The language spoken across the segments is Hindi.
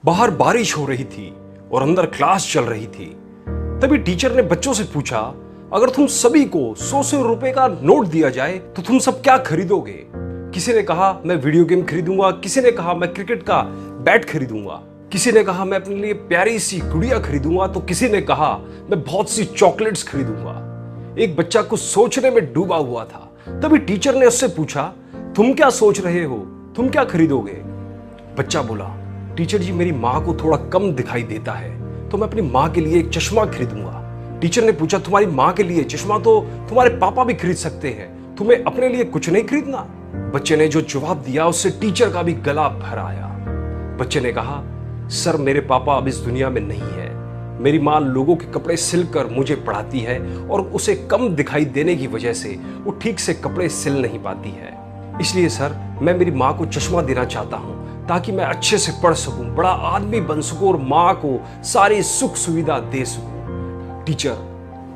बाहर बारिश हो रही थी और अंदर क्लास चल रही थी। तभी टीचर ने बच्चों से पूछा, अगर तुम सभी को 100 रुपए का नोट दिया जाए तो तुम सब क्या खरीदोगे? किसी ने कहा मैं वीडियो गेम खरीदूंगा, किसी ने कहा मैं क्रिकेट का बैट खरीदूंगा, किसी ने कहा मैं अपने लिए प्यारी सी गुड़िया खरीदूंगा, तो किसी ने कहा मैं बहुत सी चॉकलेट्स खरीदूंगा। एक बच्चा कुछ सोचने में डूबा हुआ था। तभी टीचर ने उससे पूछा, तुम क्या सोच रहे हो, तुम क्या खरीदोगे? बच्चा बोला, टीचर जी मेरी माँ को थोड़ा कम दिखाई देता है तो मैं अपनी माँ के लिए एक चश्मा खरीदूंगा। टीचर ने पूछा, तुम्हारी माँ के लिए चश्मा तो तुम्हारे पापा भी खरीद सकते हैं, तुम्हें अपने लिए कुछ नहीं खरीदना? बच्चे ने जो जवाब दिया उससे टीचर का भी गला भर आया। बच्चे ने कहा, सर मेरे पापा अब इस दुनिया में नहीं है, मेरी माँ लोगों के कपड़े सिलकर मुझे पढ़ाती है और उसे कम दिखाई देने की वजह से वो ठीक से कपड़े सिल नहीं पाती है। इसलिए सर मैं मेरी माँ को चश्मा देना चाहता हूँ ताकि मैं अच्छे से पढ़ सकूं, बड़ा आदमी बन सकूं और माँ को सारी सुख सुविधा दे सकूं। टीचर,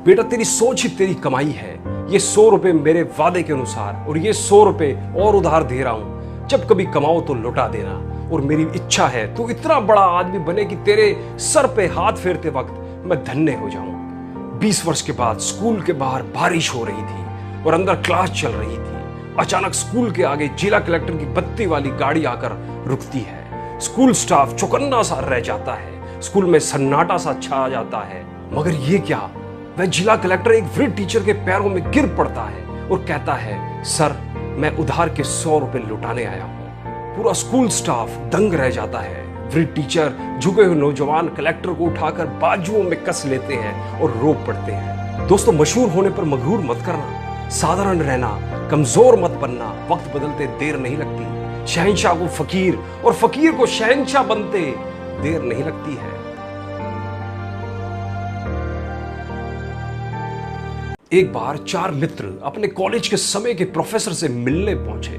बेटा तेरी सोच ही तेरी कमाई है। ये 100 रुपए मेरे वादे के अनुसार और ये 100 रुपए और उधार दे रहा हूं, जब कभी कमाओ तो लौटा देना। और मेरी इच्छा है तू इतना बड़ा आदमी बने कि तेरे सर पे हाथ फेरते वक्त मैं धन्य हो जाऊं। 20 वर्ष के बाद स्कूल के बाहर बारिश हो रही थी और अंदर क्लास चल रही थी। अचानक स्कूल के आगे जिला कलेक्टर की बत्ती वाली गाड़ी आकर रुकती है। स्कूल स्टाफ चौकन्ना सा रह जाता है, स्कूल में सन्नाटा सा छा जाता है। मगर ये क्या, वह जिला कलेक्टर एक वृद्ध टीचर के पैरों में गिर पड़ता है और कहता है, सर मैं उधार के 100 रुपए लौटाने आया हूं। पूरा स्कूल स्टाफ दंग रह जाता है। वृद्ध टीचर झुके हुए नौजवान कलेक्टर को उठाकर बाजुओं में कस लेते हैं और रो पड़ते हैं। दोस्तों, मशहूर होने पर मगरूर मत करना, साधारण रहना, कमजोर मत बनना। वक्त बदलते देर नहीं लगती। शहंशाह को फकीर और फकीर को शहंशाह बनते देर नहीं लगती है। एक बार 4 मित्र अपने कॉलेज के समय के प्रोफेसर से मिलने पहुंचे।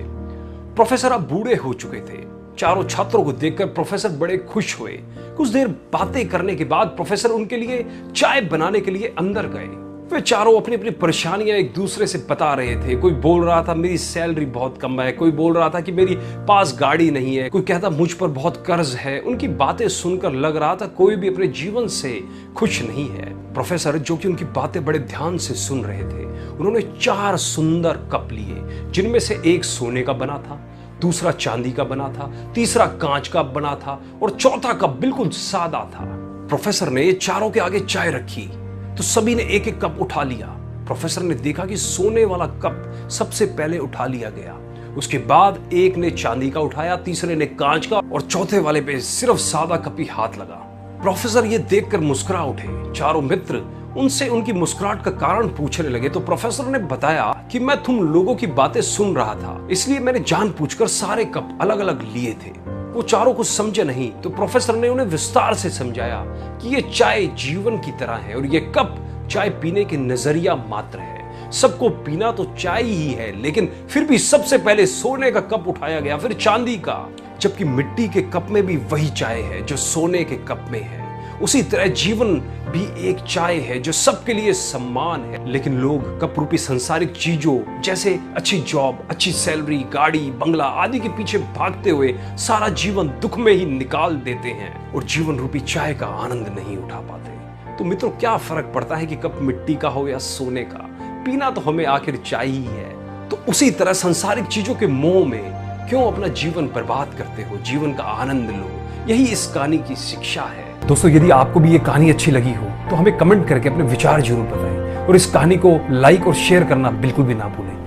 प्रोफेसर अब बूढ़े हो चुके थे। चारों छात्रों को देखकर प्रोफेसर बड़े खुश हुए। कुछ देर बातें करने के बाद प्रोफेसर उनके लिए चाय बनाने के लिए अंदर गए। वे चारों अपनी अपनी परेशानियां एक दूसरे से बता रहे थे। कोई बोल रहा था मेरी सैलरी बहुत कम है, कोई बोल रहा था कि मेरी पास गाड़ी नहीं है, कोई कहता मुझ पर बहुत कर्ज है। उनकी बातें सुनकर लग रहा था कोई भी अपने जीवन से खुश नहीं है। प्रोफेसर, जो कि उनकी बातें बड़े ध्यान से सुन रहे थे, उन्होंने 4 सुंदर कप लिए, जिनमें से एक सोने का बना था, दूसरा चांदी का बना था, तीसरा कांच का बना था और चौथा कप बिल्कुल सादा था। प्रोफेसर ने चारों के आगे चाय रखी तो सभी ने एक एक कप उठा लिया। प्रोफेसर ने देखा कि सोने वाला कप सबसे पहले उठा लिया गया। उसके बाद एक ने चांदी का उठाया, तीसरे ने कांच का और चौथे वाले पे सिर्फ सादा कप ही हाथ लगा। प्रोफेसर ये देखकर मुस्कुरा उठे। चारों मित्र उनसे उनकी मुस्कुराहट का कारण पूछने लगे तो प्रोफेसर ने बताया कि मैं तुम लोगों की बातें सुन रहा था, इसलिए मैंने जानबूझकर सारे कप अलग अलग लिए थे। वो चारों कुछ समझे नहीं तो प्रोफेसर ने उन्हें विस्तार से समझाया कि ये चाय जीवन की तरह है और ये कप चाय पीने के नजरिया मात्र है। सबको पीना तो चाय ही है, लेकिन फिर भी सबसे पहले सोने का कप उठाया गया, फिर चांदी का, जबकि मिट्टी के कप में भी वही चाय है जो सोने के कप में है। उसी तरह जीवन भी एक चाय है जो सबके लिए सम्मान है। लेकिन लोग कप रूपी सांसारिक चीजों जैसे अच्छी जॉब, अच्छी सैलरी, गाड़ी, बंगला आदि के पीछे भागते हुए सारा जीवन दुख में ही निकाल देते हैं और जीवन रूपी चाय का आनंद नहीं उठा पाते। तो मित्रों, क्या फर्क पड़ता है कि कप मिट्टी का हो या सोने का, पीना तो हमें आखिर चाय ही है। तो उसी तरह सांसारिक चीजों के मोह में क्यों अपना जीवन बर्बाद करते हो? जीवन का आनंद लो, यही इस कहानी की शिक्षा है। दोस्तों, यदि आपको भी ये कहानी अच्छी लगी हो तो हमें कमेंट करके अपने विचार जरूर बताएं और इस कहानी को लाइक और शेयर करना बिल्कुल भी ना भूलें।